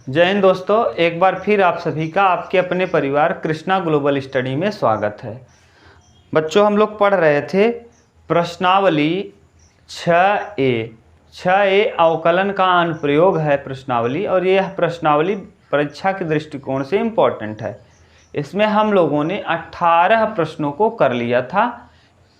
जय हिंद दोस्तों, एक बार फिर आप सभी का आपके अपने परिवार कृष्णा ग्लोबल स्टडी में स्वागत है। बच्चों, हम लोग पढ़ रहे थे प्रश्नावली 6A। 6A अवकलन का अनुप्रयोग है प्रश्नावली, और यह प्रश्नावली परीक्षा के दृष्टिकोण से इम्पोर्टेंट है। इसमें हम लोगों ने 18 प्रश्नों को कर लिया था।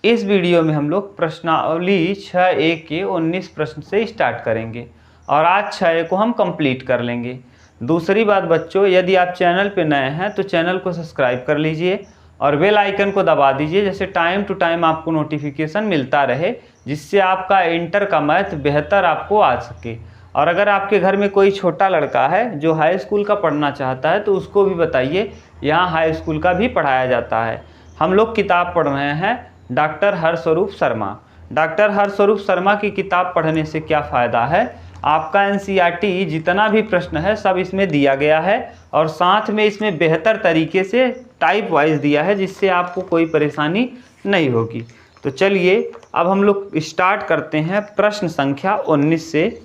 इस वीडियो में हम लोग प्रश्नावली 6A के 19 प्रश्न से स्टार्ट करेंगे और आज 6A को हम कंप्लीट कर लेंगे। दूसरी बात बच्चों, यदि आप चैनल पे नए हैं तो चैनल को सब्सक्राइब कर लीजिए और बेल आइकन को दबा दीजिए, जैसे टाइम टू टाइम आपको नोटिफिकेशन मिलता रहे, जिससे आपका इंटर का मैथ बेहतर आपको आ सके। और अगर आपके घर में कोई छोटा लड़का है जो हाई स्कूल का पढ़ना चाहता है तो उसको भी बताइए, यहाँ हाई स्कूल का भी पढ़ाया जाता है। हम लोग किताब पढ़ रहे हैं डॉक्टर हरस्वरूप शर्मा। डॉक्टर हरस्वरूप शर्मा की किताब पढ़ने से क्या फ़ायदा है? आपका एनसीईआरटी जितना भी प्रश्न है सब इसमें दिया गया है और साथ में इसमें बेहतर तरीके से टाइप वाइज दिया है, जिससे आपको कोई परेशानी नहीं होगी। तो चलिए अब हम लोग स्टार्ट करते हैं प्रश्न संख्या 19 से।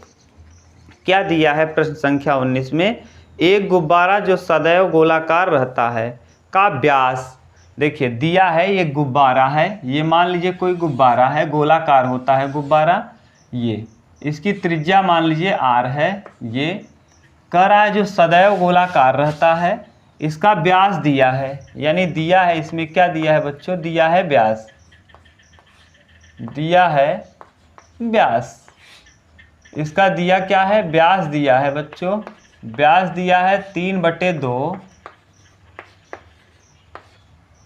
क्या दिया है प्रश्न संख्या 19 में? एक गुब्बारा जो सदैव गोलाकार रहता है का व्यास। देखिए दिया है, ये गुब्बारा है, ये मान लीजिए कोई गुब्बारा है, गोलाकार होता है गुब्बारा, ये इसकी त्रिज्या मान लीजिए r है। ये कह रहा है जो सदैव गोलाकार रहता है, इसका व्यास दिया है, यानी दिया है इसमें क्या दिया है बच्चों? दिया है व्यास, दिया है व्यास। इसका दिया क्या है? व्यास दिया है बच्चों, व्यास दिया है 3/2,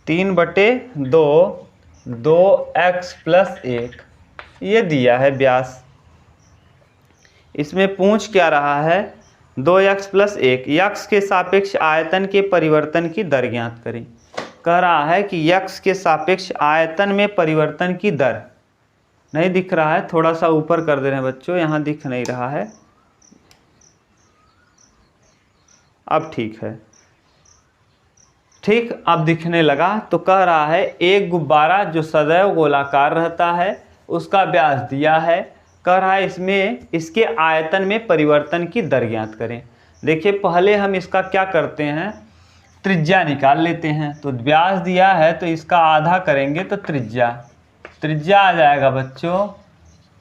2x + 1, ये दिया है व्यास। इसमें पूछ क्या रहा है? 2x + 1, x के सापेक्ष आयतन के परिवर्तन की दर ज्ञात करें। कह रहा है कि x के सापेक्ष आयतन में परिवर्तन की दर। नहीं दिख रहा है, थोड़ा सा ऊपर कर दे रहे हैं बच्चों, यहाँ दिख नहीं रहा है, अब ठीक है, ठीक अब दिखने लगा। तो कह रहा है एक गुब्बारा जो सदैव गोलाकार रहता है उसका व्यास दिया है। कह रहा है इसमें इसके आयतन में परिवर्तन की दर ज्ञात करें। देखिए पहले हम इसका क्या करते हैं, त्रिज्या निकाल लेते हैं। तो व्यास दिया है तो इसका आधा करेंगे तो त्रिज्या आ जाएगा बच्चों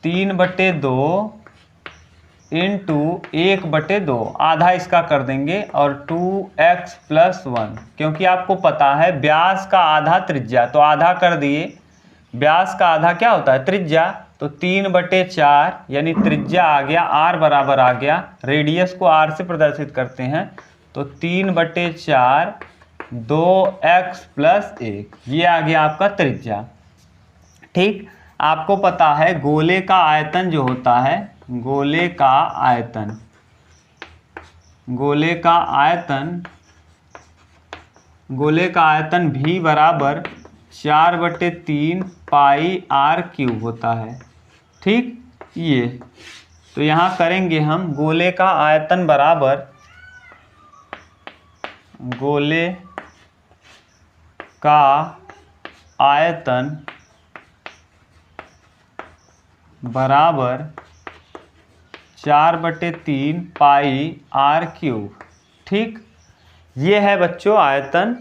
3/2 × 1/2, आधा इसका कर देंगे और 2x + 1, क्योंकि आपको पता है व्यास का आधा त्रिज्या, तो आधा कर दिए। व्यास का आधा क्या होता है? त्रिज्या। तो 3/4 यानी त्रिज्या आ गया, r बराबर आ गया, रेडियस को r से प्रदर्शित करते हैं, तो 3/4 2x + 1, ये आ गया आपका त्रिज्या। ठीक, आपको पता है गोले का आयतन जो होता है, गोले का आयतन v बराबर 4/3 πr³ होता है। ठीक, ये तो यहाँ करेंगे हम गोले का आयतन बराबर, गोले का आयतन बराबर 4/3 πr³। ठीक, ये है बच्चों आयतन।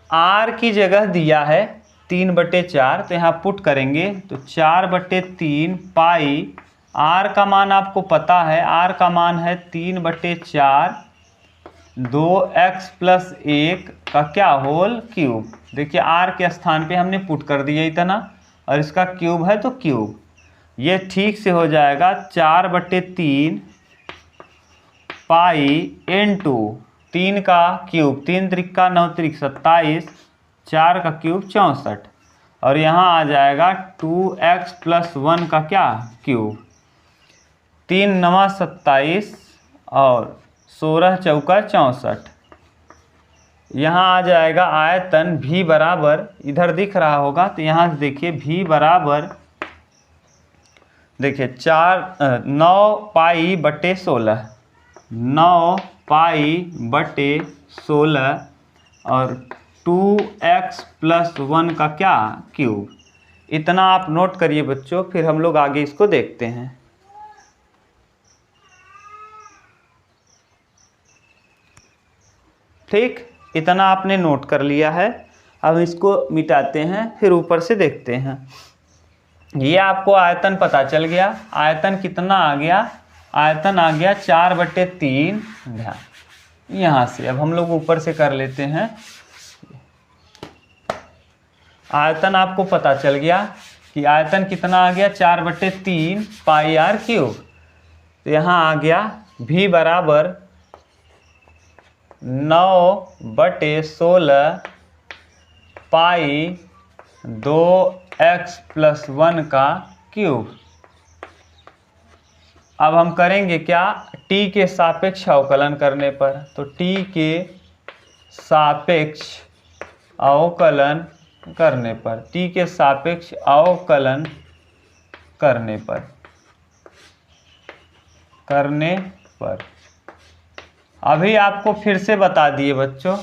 r की जगह दिया है 3/4, तो यहाँ पुट करेंगे तो 4/3 पाई, r का मान आपको पता है, r का मान है 3/4 2x + 1 का क्या होल क्यूब। देखिए r के स्थान पे हमने पुट कर दिया इतना, और इसका क्यूब है तो क्यूब, ये ठीक से हो जाएगा 4/3 पाई × 3 का क्यूब, 3 त्रिका 9 त्रिक 27, 4 का क्यूब 64, और यहाँ आ जाएगा 2x + 1 का क्या क्यूब, 3 9 27 और 16 चौका 64। यहाँ आ जाएगा आयतन v बराबर, इधर दिख रहा होगा तो यहाँ से देखिए v बराबर, देखिए 9 π/16, 9 π/16 और 2x + 1 का क्या क्यूब। इतना आप नोट करिए बच्चों, फिर हम लोग आगे इसको देखते हैं। ठीक, इतना आपने नोट कर लिया है। अब इसको मिटाते हैं, फिर ऊपर से देखते हैं। ये आपको आयतन पता चल गया। आयतन कितना आ गया? आयतन आ गया 4/3। ध्यान यहाँ से अब हम लोग ऊपर से कर लेते हैं। आयतन आपको पता चल गया कि आयतन कितना आ गया? 4/3 पाई आर क्यूब। तो यहाँ आ गया v बराबर 9/16 पाई 2x+1 का क्यूब। अब हम करेंगे क्या? t के सापेक्ष अवकलन करने पर, तो t के सापेक्ष अवकलन करने पर, t के सापेक्ष अवकलन करने पर अभी आपको फिर से बता दिए बच्चों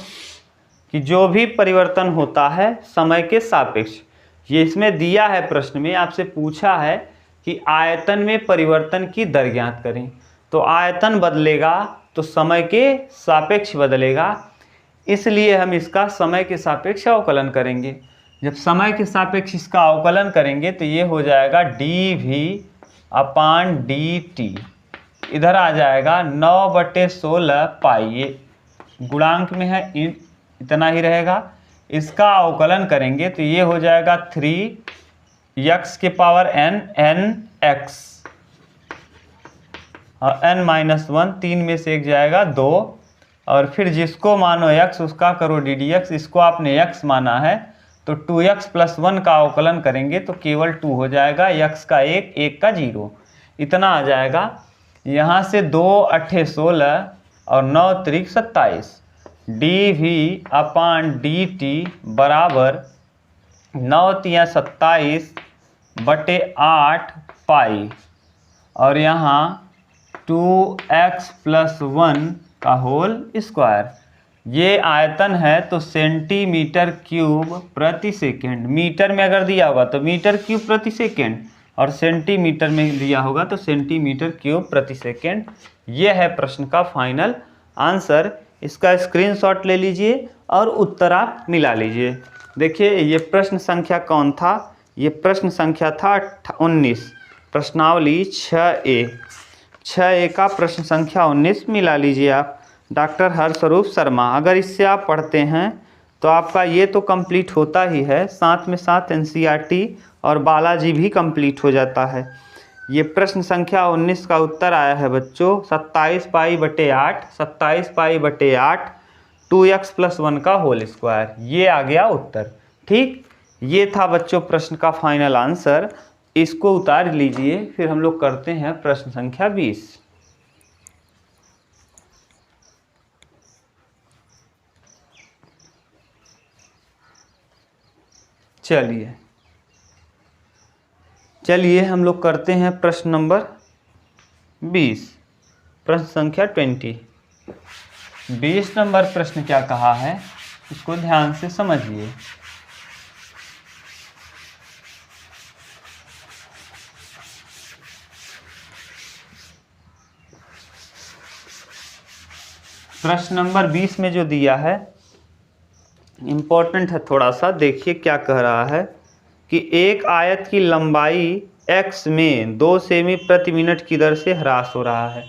कि जो भी परिवर्तन होता है समय के सापेक्ष, ये इसमें दिया है प्रश्न में, आपसे पूछा है कि आयतन में परिवर्तन की दर ज्ञात करें। तो आयतन बदलेगा तो समय के सापेक्ष बदलेगा, इसलिए हम इसका समय के सापेक्ष अवकलन करेंगे। जब समय के सापेक्ष इसका अवकलन करेंगे तो ये हो जाएगा dv/dt। इधर आ जाएगा 9/16 पाई, ये गुणांक में है, इतना ही रहेगा। इसका अवकलन करेंगे तो ये हो जाएगा 3x के पावर nx और n-1, 3 में से एक जाएगा 2, और फिर जिसको मानो x उसका करो ddx। इसको आपने x माना है तो 2x+1 का अवकलन करेंगे तो केवल 2 हो जाएगा, x का 1, 1 का 0, इतना आ जाएगा। यहाँ से 2×8 = 16 और 9×3 = 27। dv/dt बराबर 9×3 = 27/8 पाई, और यहाँ 2x+1 का होल स्क्वायर। ये आयतन है तो सेंटीमीटर क्यूब प्रति सेकेंड। मीटर में अगर दिया होगा तो मीटर क्यूब प्रति सेकेंड, और सेंटीमीटर में दिया होगा तो सेंटीमीटर क्यूब प्रति सेकेंड। ये है प्रश्न का फाइनल आंसर। इसका स्क्रीनशॉट ले लीजिए और उत्तर आप मिला लीजिए। देखिए ये प्रश्न संख्या कौन था? ये प्रश्न संख्या था 19, प्रश्नावली 6A। 6A का प्रश्न संख्या 19 मिला लीजिए आप। डॉक्टर हरस्वरूप शर्मा, अगर इससे आप पढ़ते हैं तो आपका ये तो कंप्लीट होता ही है, साथ में साथ NCERT और बालाजी भी कंप्लीट हो जाता है। ये प्रश्न संख्या 19 का उत्तर आया है बच्चों 27 पाई/8, 27 पाई/8 2x+1 का होल स्क्वायर। ये आ गया उत्तर। ठीक, ये था बच्चों प्रश्न का फाइनल आंसर। इसको उतार लीजिए, फिर हम लोग करते हैं प्रश्न संख्या 20। चलिए हम लोग करते हैं प्रश्न नंबर 20, प्रश्न संख्या 20। 20 नंबर प्रश्न क्या कहा है इसको ध्यान से समझिए। प्रश्न नंबर 20 में जो दिया है इम्पोर्टेंट है थोड़ा सा, देखिए क्या कह रहा है कि एक आयत की लंबाई x में 2 सेमी प्रति मिनट की दर से ह्रास हो रहा है।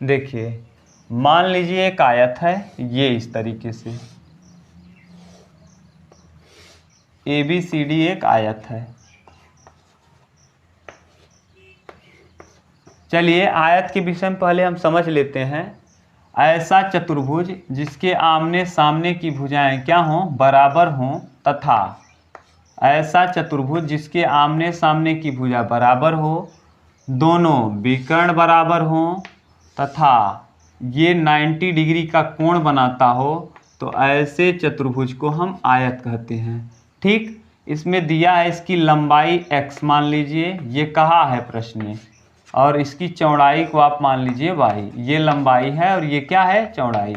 देखिए मान लीजिए एक आयत है, ये इस तरीके से ABCD एक आयत है। चलिए आयत के विषय में पहले हम समझ लेते हैं। ऐसा चतुर्भुज जिसके आमने सामने की भुजाएं क्या हों? बराबर हों, तथा ऐसा चतुर्भुज जिसके आमने सामने की भुजा बराबर हो, दोनों विकर्ण बराबर हों, तथा ये 90 डिग्री का कोण बनाता हो, तो ऐसे चतुर्भुज को हम आयत कहते हैं। ठीक, इसमें दिया है इसकी लंबाई x मान लीजिए, ये कहा है प्रश्न में, और इसकी चौड़ाई को आप मान लीजिए y। ये लंबाई है और ये क्या है? चौड़ाई।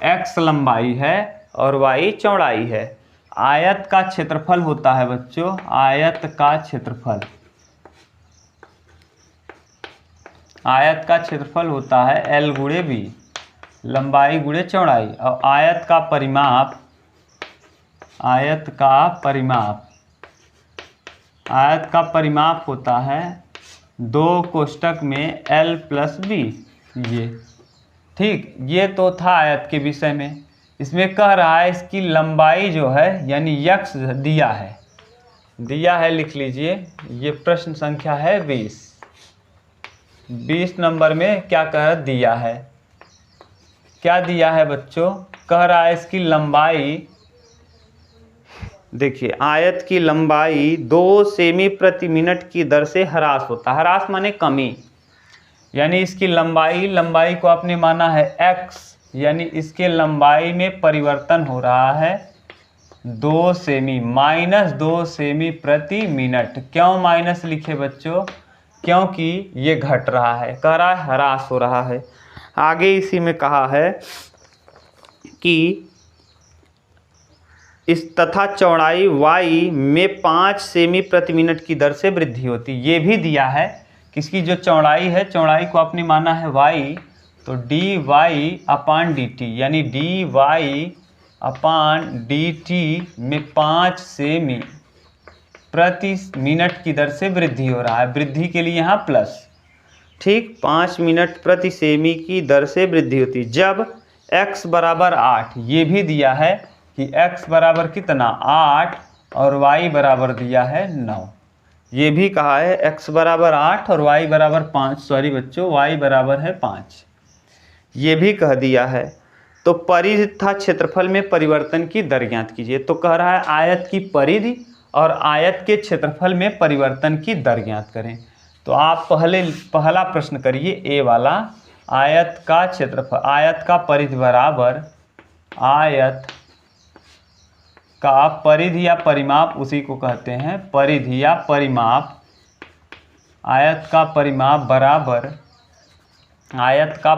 x लंबाई है और y चौड़ाई है। आयत का क्षेत्रफल होता है बच्चों, आयत का क्षेत्रफल, आयत का क्षेत्रफल होता है L × B। लंबाई गुणे चौड़ाई। और आयत का परिमाप होता है 2 कोष्टक में L + B। ये ठीक, ये तो था आयत के विषय में। इसमें कह रहा है इसकी लंबाई जो है यानी x दिया है, लिख लीजिए। ये प्रश्न संख्या है 20 नंबर में क्या दिया है, क्या दिया है बच्चों? कह रहा है इसकी लंबाई, देखिए आयत की लंबाई 2 सेमी प्रति मिनट की दर से ह्रास होता है। ह्रास माने कमी, यानी इसकी लंबाई को आपने माना है x, यानी इसके लंबाई में परिवर्तन हो रहा है 2 सेमी, -2 सेमी प्रति मिनट। क्यों माइनस लिखे बच्चों? क्योंकि ये घट रहा है, कह रहा है ह्रास हो रहा है। आगे इसी में कहा है कि इस तथा चौड़ाई y में 5 सेमी प्रति मिनट की दर से वृद्धि होती। ये भी दिया है कि इसकी जो चौड़ाई है, चौड़ाई को आपने माना है y, तो dy/dt, यानी dy/dt में 5 सेमी प्रति मिनट की दर से वृद्धि हो रहा है। वृद्धि के लिए यहाँ प्लस, ठीक, 5 मिनट प्रति सेमी की दर से वृद्धि होती जब x बराबर 8। ये भी दिया है कि x बराबर कितना 8 और y बराबर दिया है 9। ये भी कहा है x बराबर 8 और y बराबर 5, सॉरी बच्चों y बराबर है 5, ये भी कह दिया है। तो परिधि तथा क्षेत्रफल में परिवर्तन की दर ज्ञात कीजिए। तो कह रहा है आयत की परिधि और आयत के क्षेत्रफल में परिवर्तन की दर ज्ञात करें। तो आप पहला प्रश्न करिए ए वाला, आयत का क्षेत्रफल, आयत का परिधि बराबर आयत का परिधि या परिमाप, उसी को कहते हैं परिधि या परिमाप। आयत का परिमाप बराबर, आयत का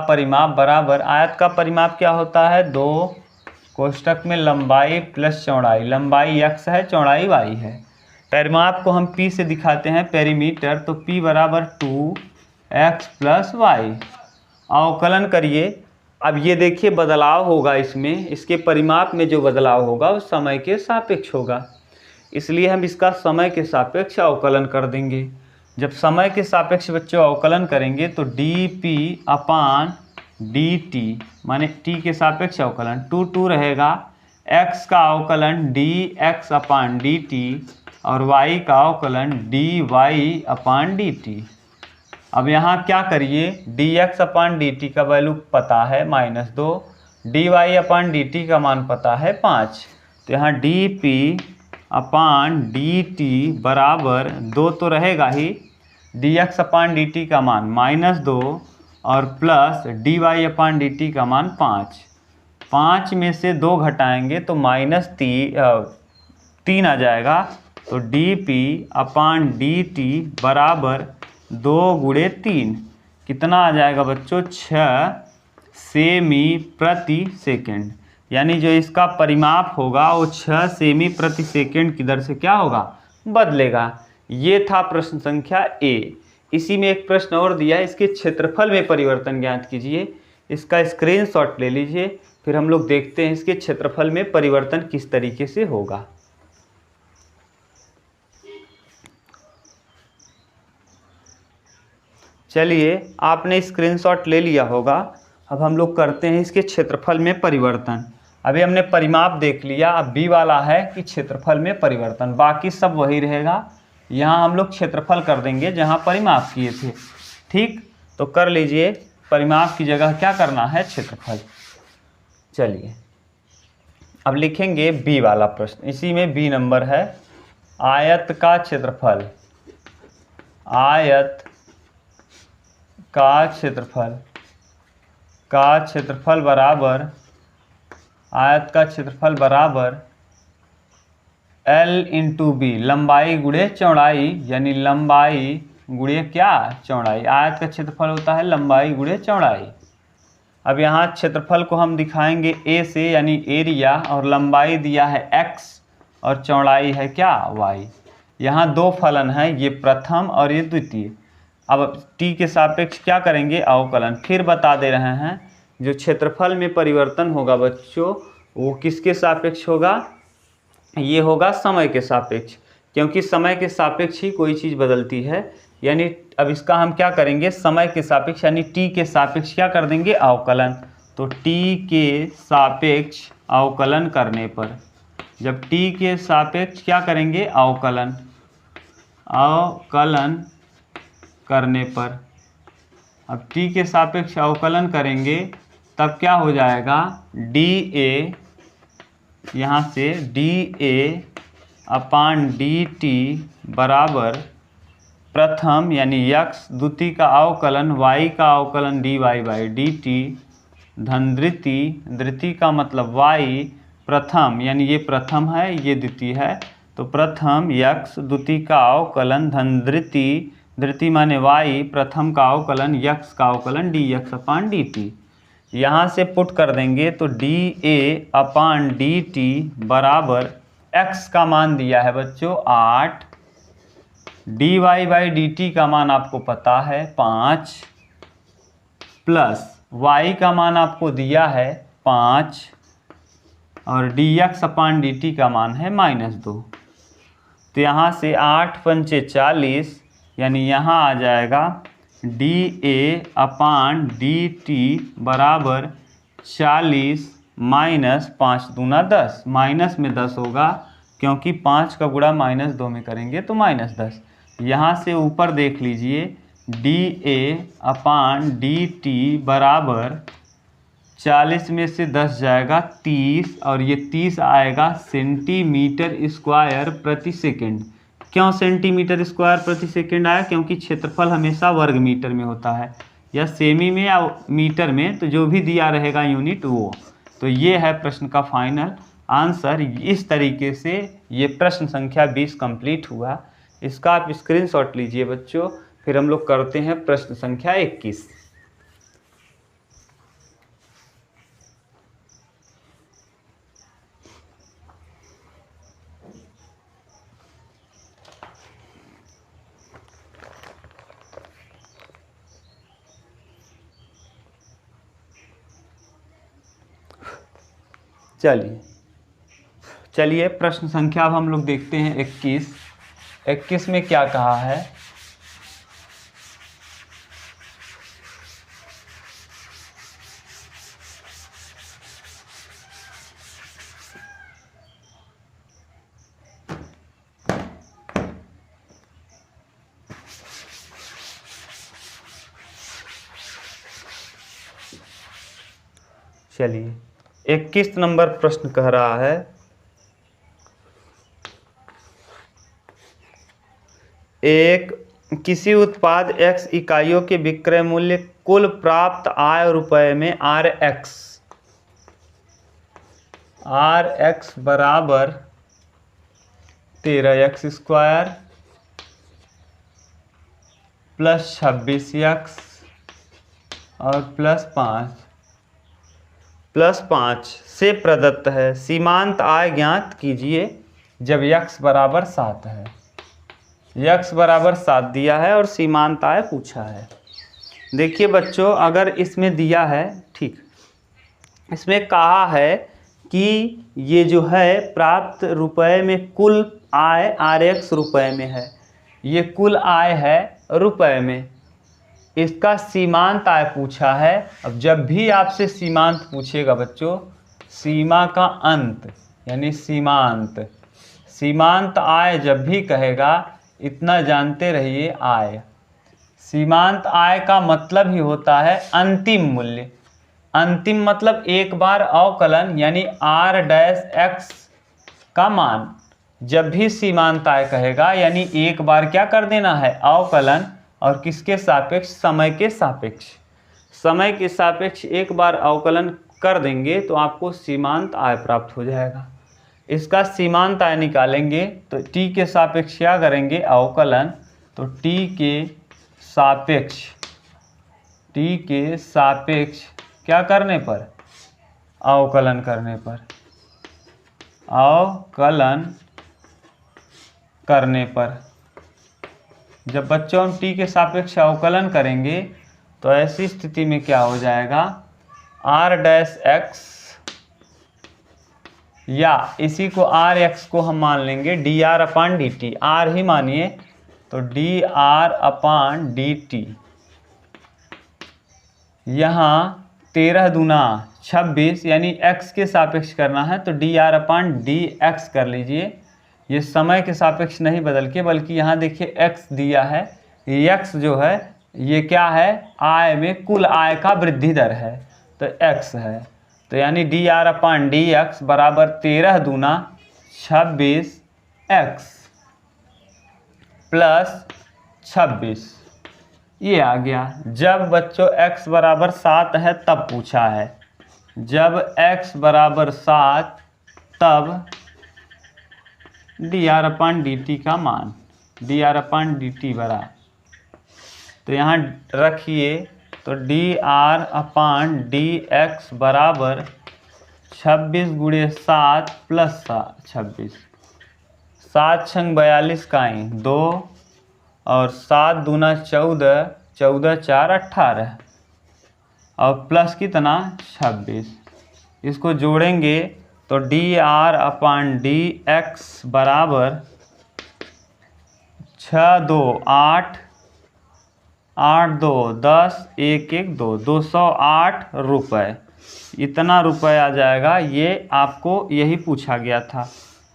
परिमाप क्या होता है? 2 कोष्टक में लंबाई प्लस चौड़ाई। लंबाई x है, चौड़ाई y है। परिमाप को हम p से दिखाते हैं, पेरीमीटर, तो p बराबर 2x + y। अवकलन करिए। अब ये देखिए बदलाव होगा इसमें, इसके परिमाप में जो बदलाव होगा वो समय के सापेक्ष होगा, इसलिए हम इसका समय के सापेक्ष अवकलन कर देंगे। जब समय के सापेक्ष बच्चों अवकलन करेंगे तो dp/dt माने t के सापेक्ष अवकलन 2 रहेगा, x का अवकलन dx/dt और y का अवकलन dy/dt। अब यहाँ क्या करिए, dx/dt का वैल्यू पता है -2, dy/dt का मान पता है 5। तो यहाँ dp/dt बराबर 2 तो रहेगा ही, dx/dt का मान -2 और प्लस dy/dt का मान 5। 5 में से 2 घटाएंगे तो -3 आ जाएगा। तो dp/dt बराबर 2 × 3 कितना आ जाएगा बच्चों? 6 सेमी प्रति सेकेंड। यानी जो इसका परिमाप होगा वो 6 सेमी प्रति सेकेंड की दर से क्या होगा? बदलेगा। ये था प्रश्न संख्या ए। इसी में एक प्रश्न और दिया है, इसके क्षेत्रफल में परिवर्तन ज्ञात कीजिए। इसका स्क्रीनशॉट ले लीजिए, फिर हम लोग देखते हैं इसके क्षेत्रफल में परिवर्तन किस तरीके से होगा। चलिए, आपने स्क्रीनशॉट ले लिया होगा। अब हम लोग करते हैं इसके क्षेत्रफल में परिवर्तन। अभी हमने परिमाप देख लिया, अब बी वाला है कि क्षेत्रफल में परिवर्तन, बाकी सब वही रहेगा। यहाँ हम लोग क्षेत्रफल कर देंगे जहाँ परिमाप किए थे, ठीक। तो कर लीजिए, परिमाप की जगह क्या करना है? क्षेत्रफल। चलिए अब लिखेंगे बी वाला प्रश्न। इसी में बी नंबर है, आयत का क्षेत्रफल, आयत का क्षेत्रफल बराबर, आयत का क्षेत्रफल बराबर L × B, लंबाई गुणे चौड़ाई, यानी लंबाई गुणे क्या? चौड़ाई। आयत का क्षेत्रफल होता है लंबाई गुणे चौड़ाई। अब यहाँ क्षेत्रफल को हम दिखाएंगे A से, यानी एरिया, और लंबाई दिया है x और चौड़ाई है क्या? y। यहाँ 2 फलन हैं, ये प्रथम और ये द्वितीय। अब t के सापेक्ष क्या करेंगे? अवकलन। फिर बता दे रहे हैं जो क्षेत्रफल में परिवर्तन होगा बच्चों वो किसके सापेक्ष होगा, ये होगा समय के सापेक्ष, क्योंकि समय के सापेक्ष ही कोई चीज़ बदलती है। यानी अब इसका हम क्या करेंगे, समय के सापेक्ष यानी t के सापेक्ष क्या कर देंगे, अवकलन। तो t के सापेक्ष अवकलन करने पर, जब t के सापेक्ष क्या करेंगे, अवकलन करने पर, अब t के सापेक्ष अवकलन करेंगे तब क्या हो जाएगा, dA, यहाँ से dA अपान dt बराबर प्रथम यानी x द्वितीय का अवकलन y का अवकलन dy बाई dt धन द्वितीय का मतलब y प्रथम यानी ये प्रथम है ये द्वितीय है, तो प्रथम x द्वितीय का अवकलन धन द्वितीय माने y प्रथम का अवकलन x का अवकलन dx अपान dt। यहाँ से पुट कर देंगे तो dA अपान dt बराबर x का मान दिया है बच्चों 8, dy बाई dt का मान आपको पता है 5, प्लस y का मान आपको दिया है 5 और dx अपान dt का मान है -2। तो यहाँ से 8 पंचे 40 यानी यहाँ आ जाएगा dA अपान dt बराबर 40 माइनस 5 दूना 10, माइनस में 10 होगा क्योंकि 5 का गुणा -2 में करेंगे तो -10। यहाँ से ऊपर देख लीजिए dA अपान dt बराबर 40 में से 10 जाएगा 30 और ये 30 आएगा सेंटीमीटर स्क्वायर प्रति सेकंड। क्यों सेंटीमीटर स्क्वायर प्रति सेकंड आया, क्योंकि क्षेत्रफल हमेशा वर्ग मीटर में होता है या सेमी में या मीटर में, तो जो भी दिया रहेगा यूनिट वो। तो ये है प्रश्न का फाइनल आंसर। इस तरीके से ये प्रश्न संख्या 20 कंप्लीट हुआ। इसका आप स्क्रीनशॉट लीजिए बच्चों, फिर हम लोग करते हैं प्रश्न संख्या 21। चलिए प्रश्न संख्या अब हम लोग देखते हैं 21 में क्या कहा है। चलिए 21 नंबर प्रश्न कह रहा है, एक किसी उत्पाद x इकाइयों के विक्रय मूल्य कुल प्राप्त आय रुपए में rx बराबर 13x स्क्वायर प्लस 26x और प्लस 5 से प्रदत्त है। सीमांत आय ज्ञात कीजिए जब x बराबर 7 है। x बराबर 7 दिया है और सीमांत आय पूछा है। देखिए बच्चों, अगर इसमें दिया है, ठीक, इसमें कहा है कि ये जो है प्राप्त रुपए में कुल आय rx रुपए में है, ये कुल आय है रुपए में, इसका सीमांत आय पूछा है। अब जब भी आपसे सीमांत पूछेगा बच्चों, सीमा का अंत यानी सीमांत आय जब भी कहेगा, इतना जानते रहिए आय, सीमांत आय का मतलब ही होता है अंतिम मूल्य। अंतिम मतलब एक बार अवकलन यानी r' का मान। जब भी सीमांत आय कहेगा यानी एक बार क्या कर देना है, अवकलन, और किसके सापेक्ष, समय के सापेक्ष। समय के सापेक्ष एक बार अवकलन कर देंगे तो आपको सीमांत आय प्राप्त हो जाएगा। इसका सीमांत आय निकालेंगे तो t के सापेक्ष क्या करेंगे, अवकलन, तो t के सापेक्ष क्या करने पर, अवकलन करने पर जब बच्चों हम t के सापेक्ष अवकलन करेंगे तो ऐसी स्थिति में क्या हो जाएगा, आर डैश एक्स, या इसी को आर एक्स को हम मान लेंगे d r upon d t, r ही मानिए तो d r upon d t. यहाँ 13 दूना 26 यानी x के सापेक्ष करना है तो d r upon d x कर लीजिए। ये समय के सापेक्ष नहीं बदल के, बल्कि यहाँ देखिए x दिया है, x जो है ये क्या है, आय में कुल आय का वृद्धि दर है तो x है। तो यानी D r upon d x बराबर 13 दूना 26 x प्लस 26, ये आ गया। जब बच्चों x बराबर 7 है तब पूछा है, जब x बराबर 7 तब D r upon d T का मान, D r upon d T बराबर, तो यहाँ रखिए तो d r upon d x बराबर 26 गुणे 7 प्लस 26, 7 छंग 42 का 2 और 7 दूना 14, 14 4 18 और प्लस कितना 26। इसको जोड़ेंगे तो d r upon d x बराबर 6 2 8, 8 2 10, 1 1 2, 208 रुपये, इतना रुपये आ जाएगा। ये आपको यही पूछा गया था।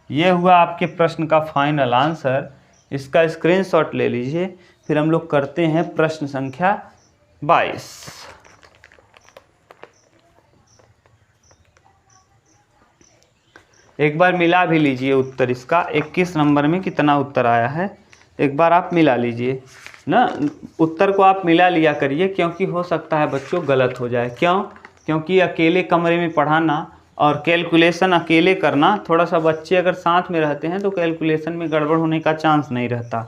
ये हुआ आपके प्रश्न का फाइनल आंसर। इसका स्क्रीनशॉट ले लीजिए। फिर हम लोग करते हैं प्रश्न संख्या 22। एक बार मिला भी लीजिए उत्तर इसका, 21 नंबर में कितना उत्तर आया है एक बार आप मिला लीजिए ना। उत्तर को आप मिला लिया करिए, क्योंकि हो सकता है बच्चों गलत हो जाए। क्यों? क्योंकि अकेले कमरे में पढ़ाना और कैलकुलेशन अकेले करना, थोड़ा सा बच्चे अगर साथ में रहते हैं तो कैलकुलेशन में गड़बड़ होने का चांस नहीं रहता।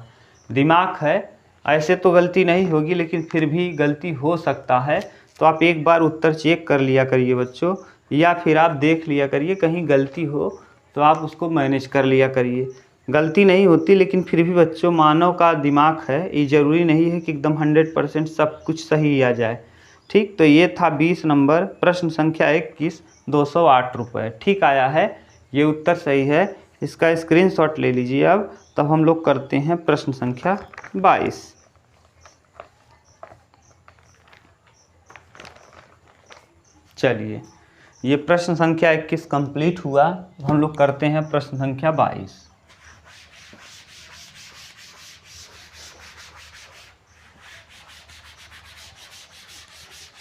दिमाग है, ऐसे तो गलती नहीं होगी लेकिन फिर भी गलती हो सकता है। तो आप एक बार उत्तर चेक कर लिया करिए बच्चों, या फिर आप देख लिया करिए, कहीं गलती हो तो आप उसको मैनेज कर लिया करिए। गलती नहीं होती लेकिन फिर भी बच्चों मानव का दिमाग है, ये ज़रूरी नहीं है कि एकदम 100% सब कुछ सही आ जाए। ठीक, तो ये था 20 नंबर, प्रश्न संख्या 21, 208 रुपये। ठीक आया है, ये उत्तर सही है। इसका स्क्रीनशॉट ले लीजिए। अब तब हम लोग करते हैं प्रश्न संख्या 22। चलिए, ये प्रश्न संख्या 21 कंप्लीट हुआ। हम लोग करते हैं प्रश्न संख्या 22।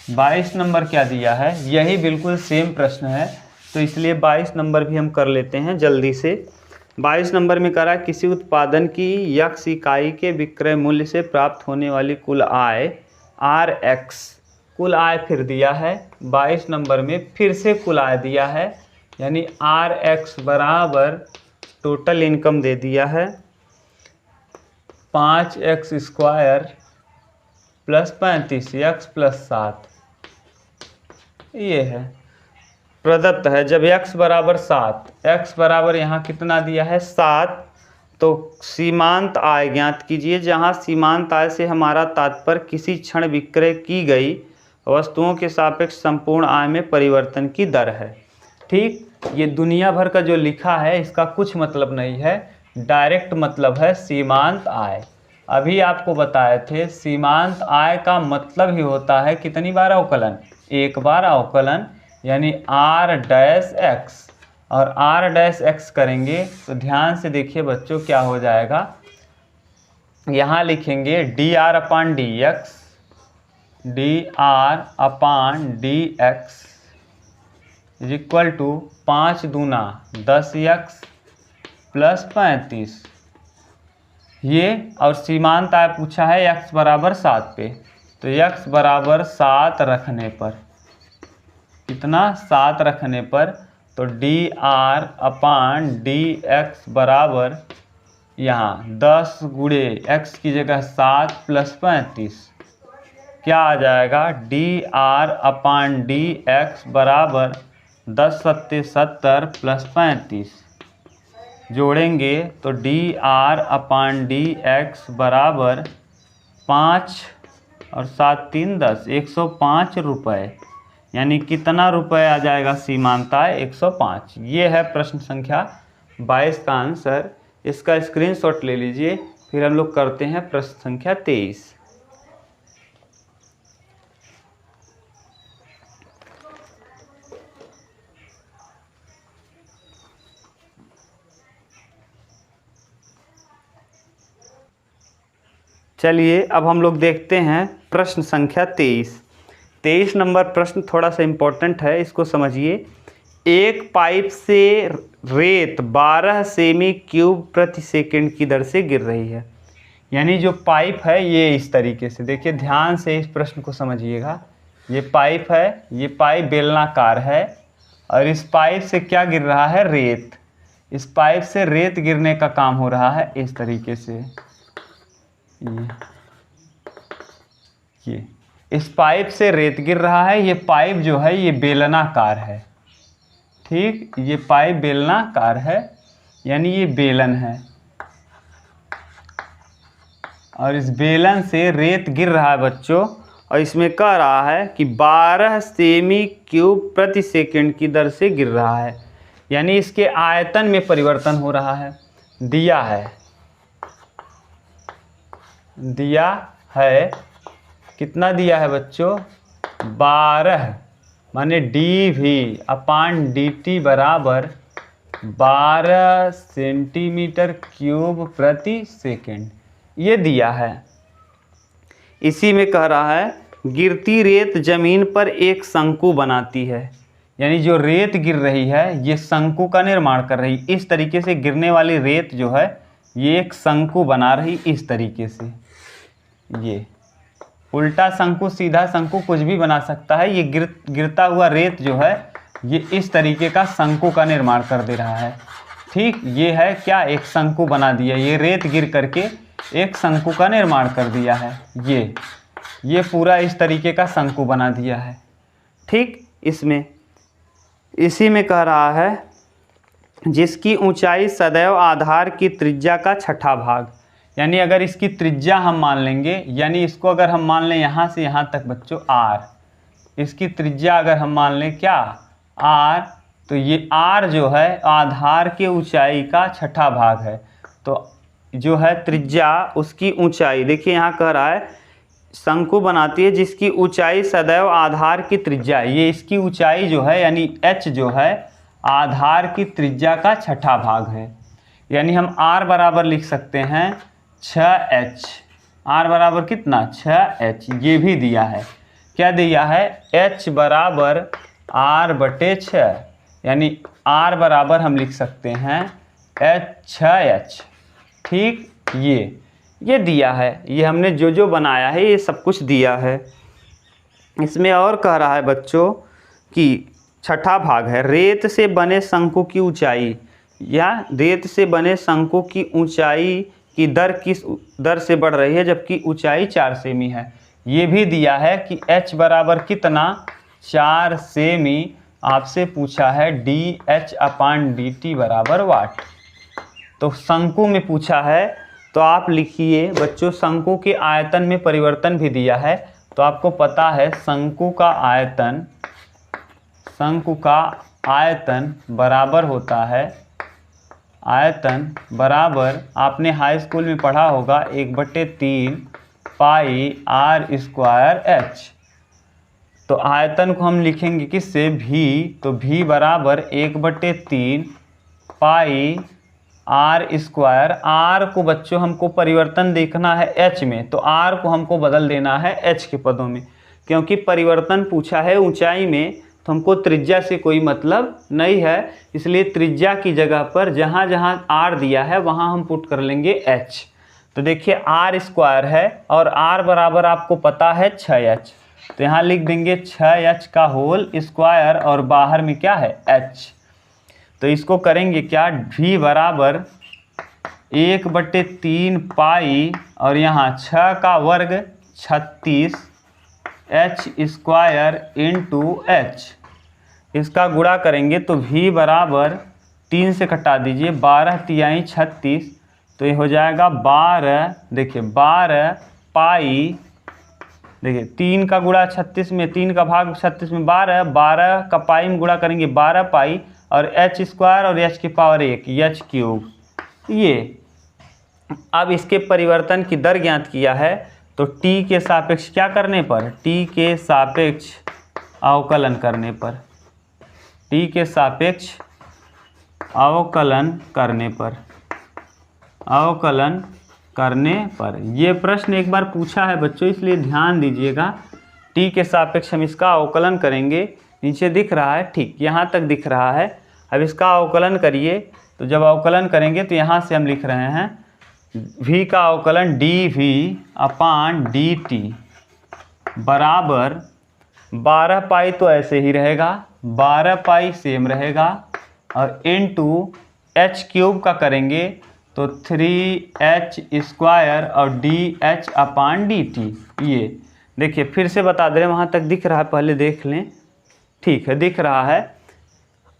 22 नंबर क्या दिया है, यही बिल्कुल सेम प्रश्न है, तो इसलिए 22 नंबर भी हम कर लेते हैं जल्दी से। 22 नंबर में करा किसी उत्पादन की x इकाई के विक्रय मूल्य से प्राप्त होने वाली कुल आय Rx, कुल आय फिर दिया है 22 नंबर में, फिर से कुल आय दिया है, यानी Rx बराबर टोटल इनकम दे दिया है 5x square plus 35 x plus 7, ये है प्रदत्त है। जब x बराबर 7, x बराबर यहाँ कितना दिया है 7, तो सीमांत आय ज्ञात कीजिए। जहाँ सीमांत आय से हमारा तात्पर्य किसी क्षण विक्रय की गई वस्तुओं के सापेक्ष संपूर्ण आय में परिवर्तन की दर है। ठीक, ये दुनिया भर का जो लिखा है इसका कुछ मतलब नहीं है, डायरेक्ट मतलब है सीमांत आय। अभी आपको बताए थे सीमांत आय का मतलब ही होता है कितनी बार अवकलन, एक बार अवकलन, यानी r डैश x, और r डैश x करेंगे तो ध्यान से देखिए बच्चों क्या हो जाएगा। यहाँ लिखेंगे d r upon d x, d r upon d x is equal to 5 दूना 10x प्लस 35, ये, और सीमांत आय पूछा है x बराबर 7 पे, तो x बराबर 7 रखने पर, कितना 7 रखने पर, तो d r upon d x बराबर यहाँ 10 गुणे x की जगह 7 प्लस 35, क्या आ जाएगा, D r upon d x बराबर 10 सत्ते 70 प्लस 35, जोड़ेंगे तो d r upon d x बराबर 5 और 7 3 10, 105 रुपये। यानी कितना रुपए आ जाएगा सीमांत आय 105। ये है प्रश्न संख्या 22 का आंसर। इसका स्क्रीनशॉट ले लीजिए। फिर हम लोग करते हैं प्रश्न संख्या 23। चलिए अब हम लोग देखते हैं प्रश्न संख्या 23। 23 नंबर प्रश्न थोड़ा सा इम्पोर्टेंट है, इसको समझिए। एक पाइप से रेत 12 सेमी क्यूब प्रति सेकंड की दर से गिर रही है। यानी जो पाइप है ये इस तरीके से, देखिए ध्यान से इस प्रश्न को समझिएगा। ये पाइप है, ये पाइप बेलनाकार है और इस पाइप से क्या गिर रहा है? रेत। इस पाइप से रेत गिरने का काम हो रहा है इस तरीके से। ये इस पाइप से रेत गिर रहा है। ये पाइप जो है ये बेलनाकार है, ठीक, ये पाइप बेलनाकार है यानी ये बेलन है और इस बेलन से रेत गिर रहा है बच्चों। और इसमें कह रहा है कि 12 सेमी क्यूब प्रति सेकंड की दर से गिर रहा है, यानी इसके आयतन में परिवर्तन हो रहा है। दिया है कितना दिया है बच्चों? 12 माने dV/dt बराबर 12 सेंटीमीटर क्यूब प्रति सेकंड, ये दिया है। इसी में कह रहा है गिरती रेत जमीन पर एक शंकु बनाती है। यानी जो रेत गिर रही है ये शंकु का निर्माण कर रही। इस तरीके से गिरने वाली रेत जो है ये एक शंकु बना रही इस तरीके से। ये उल्टा शंकु, सीधा शंकु, कुछ भी बना सकता है। ये गिरता हुआ रेत जो है ये इस तरीके का शंकु का निर्माण कर दे रहा है, ठीक। ये है क्या? एक शंकु बना दिया। ये रेत गिर करके एक शंकु का निर्माण कर दिया है। ये पूरा इस तरीके का शंकु बना दिया है, ठीक। इसी में कह रहा है जिसकी ऊंचाई सदैव आधार की त्रिज्या का छठा भाग। यानी अगर इसकी त्रिज्या हम मान लेंगे, यानी इसको अगर हम मान लें यहाँ से यहाँ तक बच्चों r, इसकी त्रिज्या अगर हम मान लें क्या? r, तो ये r जो है आधार के ऊंचाई का छठा भाग है। तो जो है त्रिज्या उसकी ऊंचाई, देखिए यहाँ कह रहा है शंकु बनाती है जिसकी ऊंचाई सदैव आधार की त्रिज्या। ये इसकी ऊंचाई जो है यानी h जो है आधार की त्रिज्या का छठा भाग है। यानी हम r बराबर लिख सकते हैं 6h। r बराबर कितना? 6h। ये भी दिया है, क्या दिया है? h बराबर r/6, यानी r बराबर हम लिख सकते हैं 6h, ठीक। ये दिया है। ये हमने जो बनाया है ये सब कुछ दिया है। इसमें और कह रहा है बच्चों कि छठा भाग है रेत से बने शंकु की ऊंचाई, या रेत से बने शंकु की ऊंचाई की दर किस दर से बढ़ रही है जबकि ऊंचाई 4 सेमी है। ये भी दिया है कि h बराबर कितना? 4 सेमी। आपसे पूछा है dH/dt बराबर वाट। तो शंकु में पूछा है तो आप लिखिए बच्चों शंकु के आयतन में परिवर्तन भी दिया है। तो आपको पता है शंकु का आयतन बराबर होता है, आयतन बराबर आपने हाई स्कूल में पढ़ा होगा 1/3 पाई r²h। तो आयतन को हम लिखेंगे किससे? v। तो v बराबर 1/3 पाई r²। r को बच्चों हमको परिवर्तन देखना है h में, तो r को हमको बदल देना है h के पदों में, क्योंकि परिवर्तन पूछा है ऊंचाई में तो हमको त्रिज्या से कोई मतलब नहीं है। इसलिए त्रिज्या की जगह पर जहाँ जहाँ r दिया है वहाँ हम पुट कर लेंगे h। तो देखिए r² है और r बराबर आपको पता है 6h, तो यहाँ लिख देंगे 6h का होल स्क्वायर और बाहर में क्या है? h। तो इसको करेंगे क्या? v बराबर 1/3 पाई और यहाँ 6 का वर्ग 36 h² इंटू h। इसका गुणा करेंगे तो v बराबर 3 से घटा दीजिए, 12 तिहाई 36, तो ये हो जाएगा 12, देखिए 12 पाई देखिए 3 का गुणा 36 में, 3 का भाग 36 में 12, 12 का पाई में गुणा करेंगे 12 पाई और h स्क्वायर और h की पावर 1 h क्यूब। ये अब इसके परिवर्तन की दर ज्ञात किया है तो t के सापेक्ष क्या करने पर, t के सापेक्ष अवकलन करने पर, t के सापेक्ष अवकलन करने पर ये प्रश्न एक बार पूछा है बच्चों, इसलिए ध्यान दीजिएगा। t के सापेक्ष हम इसका अवकलन करेंगे, नीचे दिख रहा है, ठीक यहाँ तक दिख रहा है। अब इसका अवकलन करिए, तो जब अवकलन करेंगे तो यहाँ से हम लिख रहे हैं v का अवकलन dv अपान dt बराबर 12 पाई तो ऐसे ही रहेगा, 12 पाई सेम रहेगा और इनटू h क्यूब का करेंगे तो 3h स्क्वायर और dh अपान dt। ये देखिए फिर से बता दे रहे हैं, वहाँ तक दिख रहा है, पहले देख लें, ठीक है दिख रहा है।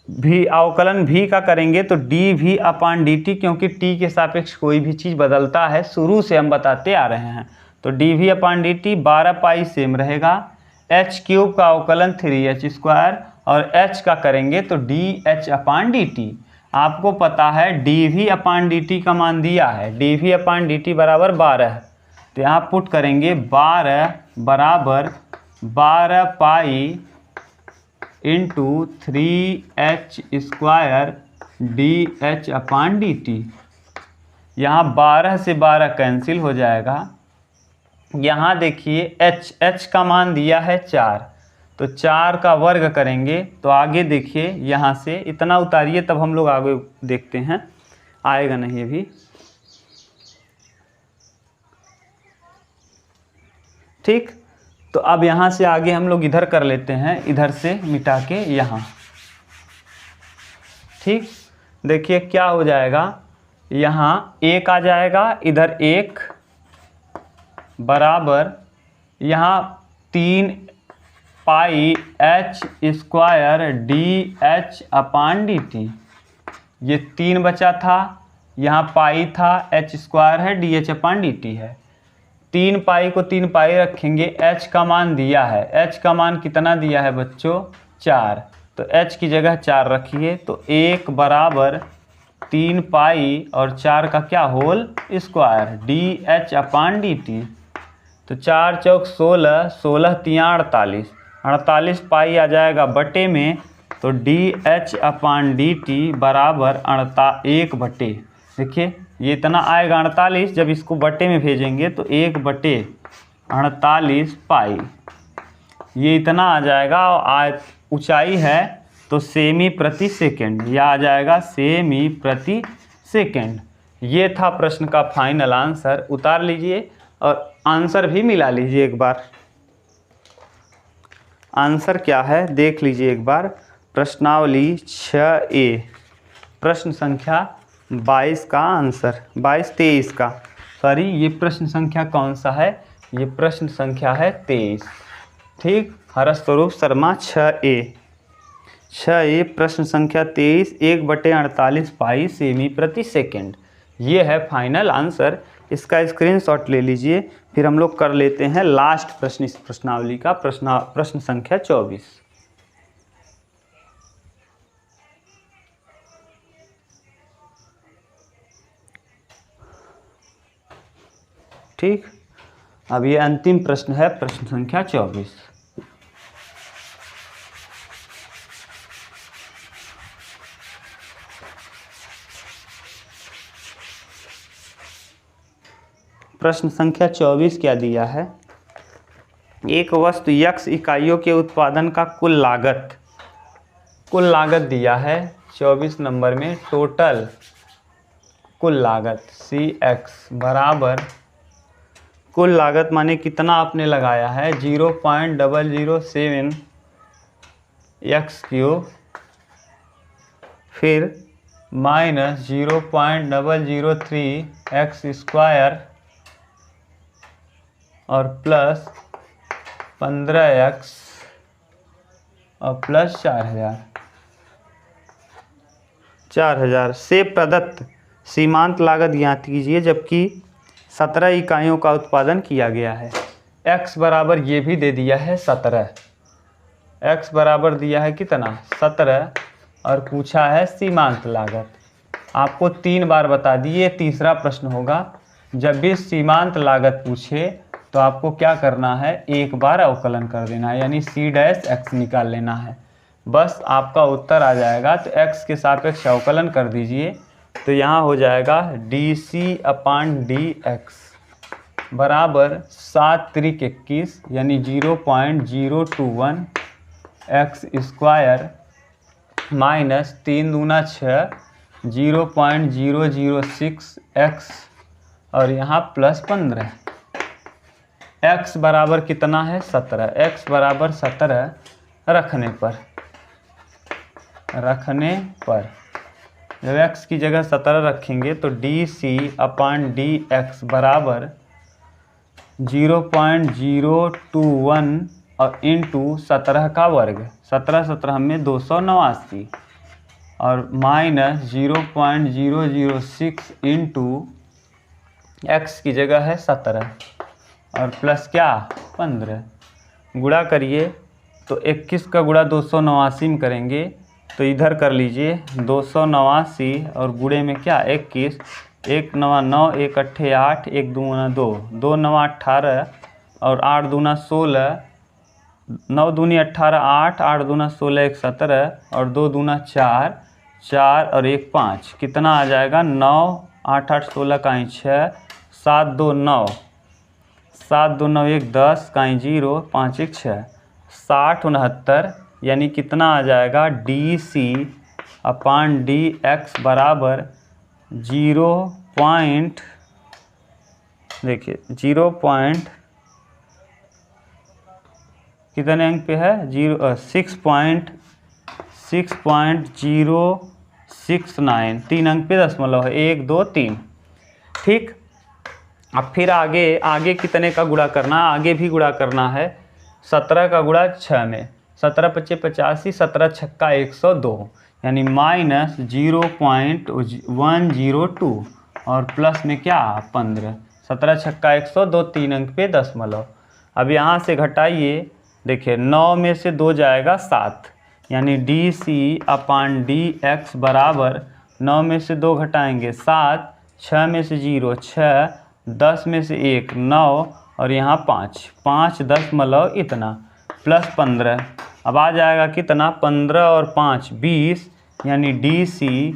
भी अवकलन v का करेंगे तो dv अपान dt, क्योंकि t के सापेक्ष कोई भी चीज़ बदलता है, शुरू से हम बताते आ रहे हैं। तो dv अपान dt 12 पाई सेम रहेगा, h क्यूब का अवकलन 3h स्क्वायर और h का करेंगे तो dh अपान dt। आपको पता है dv अपान dt का मान दिया है, dv अपान dt बराबर 12 है, तो यहाँ पुट करेंगे 12 बराबर 12 pi into 3h square dh अपान dt। यहाँ 12 से 12 कैंसिल हो जाएगा। यहाँ देखिए h का मान दिया है 4, तो 4 का वर्ग करेंगे तो आगे देखिए यहाँ से इतना उतारिए, तब हम लोग आगे देखते हैं, आएगा नहीं अभी। ठीक, तो अब यहाँ से आगे हम लोग इधर कर लेते हैं, इधर से मिटा के यहाँ। ठीक, देखिए क्या हो जाएगा, यहाँ 1 आ जाएगा, इधर 1 बराबर यहाँ 3 पाई h स्क्वायर dh अपान dt। ये 3 बचा था, यहाँ पाई था, h स्क्वायर है, dh अपान dt है। 3 पाई को 3 पाई रखेंगे, h का मान दिया है, h का मान कितना दिया है बच्चों 4, तो h की जगह 4 रखिए, तो 1 बराबर 3 पाई और 4 का क्या होल स्क्वायर dh अपान dt। तो 4 चौक 16, 16 तियाँ 48, 48 पाई आ जाएगा बटे में, तो dh अपान dt बराबर 1 बटे, देखिए ये इतना आएगा 48, जब इसको बटे में भेजेंगे तो 1 बटे 48 पाई, ये इतना आ जाएगा। और ऊंचाई है तो सेमी प्रति सेकंड, यह आ जाएगा सेमी प्रति सेकंड। ये था प्रश्न का फाइनल आंसर, उतार लीजिए और आंसर भी मिला लीजिए एक बार। आंसर क्या है देख लीजिए एक बार। प्रश्नावली 6A प्रश्न संख्या 22 का आंसर, 23 का, सॉरी ये प्रश्न संख्या कौन सा है, ये प्रश्न संख्या है 23। ठीक, हर्ष स्वरूप शर्मा 6A प्रश्न संख्या 23, 1/48 पाई सेमी प्रति सेकंड। ये है फाइनल आंसर, इसका स्क्रीनशॉट ले लीजिए। फिर हम लोग कर लेते हैं लास्ट प्रश्न इस प्रश्नावली का, प्रश्न संख्या 24। ठीक, अब ये अंतिम प्रश्न है, प्रश्न संख्या 24। प्रश्न संख्या 24 क्या दिया है, एक वस्तु x इकाइयों के उत्पादन का कुल लागत दिया है 24 नंबर में। टोटल कुल लागत Cx बराबर, कुल लागत माने कितना आपने लगाया है 0.007 x क्यूब, फिर माइनस 0.003 x स्क्वायर और प्लस 15x और प्लस 4000 से प्रदत्त सीमांत लागत ज्ञात कीजिए जबकि 17 इकाइयों का उत्पादन किया गया है। x बराबर ये भी दे दिया है 17, x बराबर दिया है कितना 17, और पूछा है सीमांत लागत। आपको 3 बार बता दिए, तीसरा प्रश्न होगा। जब भी सीमांत लागत पूछे तो आपको क्या करना है, एक बार अवकलन कर देना है, यानी c डैश x निकाल लेना है, बस आपका उत्तर आ जाएगा। तो x के सापेक्ष अवकलन कर दीजिए, तो यहाँ हो जाएगा dc/dx बराबर 7 त्रिक 21 यानी 0.021 x स्क्वायर माइनस 3 दूना 6 0.006 x और यहाँ प्लस 15। x बराबर कितना है 17, x बराबर 17 रखने पर जब x की जगह 17 रखेंगे तो dc/dx बराबर 0.021 और इंटू 17 का वर्ग, 17 में 289 और माइनस 0.006 इंटू x की जगह है 17 और प्लस क्या 15। गुणा करिए तो 21 का गुणा 289 में करेंगे तो इधर कर लीजिए 289 और गुणे में क्या 21, 1 9 9, 1 8 8, 1 2 2, 2 9 18 और 8 दूना 16, 9 दूनी 18 8, 8 दूना 16 1 17 और 2 दूना 4 4 और 1 5, कितना आ जाएगा 9 8 8 16 का 6, 7 2 9, 7 2 9 1 10 का 0, 5 1 6, 60 69 यानी कितना आ जाएगा dc/dx बराबर 0 पॉइंट कितने अंक पे है 6.069, 3 अंक पे दशमलव है 1 2 3। ठीक, अब फिर आगे कितने का गुणा करना है, आगे भी गुणा करना है 17 का गुणा 6 में, 17 × 5 = 85, 17 × 6 = 102 यानी माइनस 0.102 और प्लस में क्या 15, 17 × 6 = 102, 3 अंक पे दशमलव। अब यहाँ से घटाइए, देखिए 9 में से 2 जाएगा 7 यानी dc/dx बराबर 9 में से 2 घटाएंगे 7, 6 में से 0 6, 10 में से 1 9 और यहाँ 5 दशमलव इतना प्लस 15। अब आ जाएगा कितना 15 और 5 20 यानी dc/dx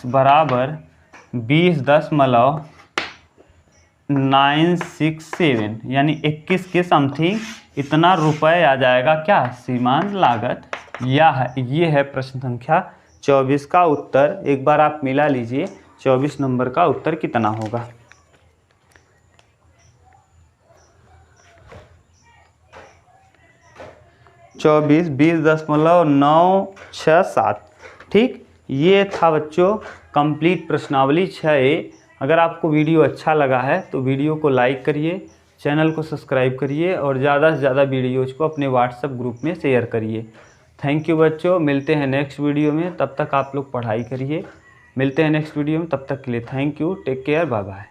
बराबर 20.967 यानी 21 के समथिंग इतना रुपए आ जाएगा क्या सीमांत लागत। ये है प्रश्न संख्या 24 का उत्तर। एक बार आप मिला लीजिए 24 नंबर का उत्तर कितना होगा। चौबीस 20.967। ठीक, ये था बच्चों कंप्लीट प्रश्नावली 6A। अगर आपको वीडियो अच्छा लगा है तो वीडियो को लाइक करिए, चैनल को सब्सक्राइब करिए और ज़्यादा से ज़्यादा वीडियोज़ को अपने व्हाट्सएप ग्रुप में शेयर करिए। थैंक यू बच्चों, मिलते हैं नेक्स्ट वीडियो में, तब तक आप लोग पढ़ाई करिए। मिलते हैं नेक्स्ट वीडियो में, तब तक के लिए thank you, take care, bye bye.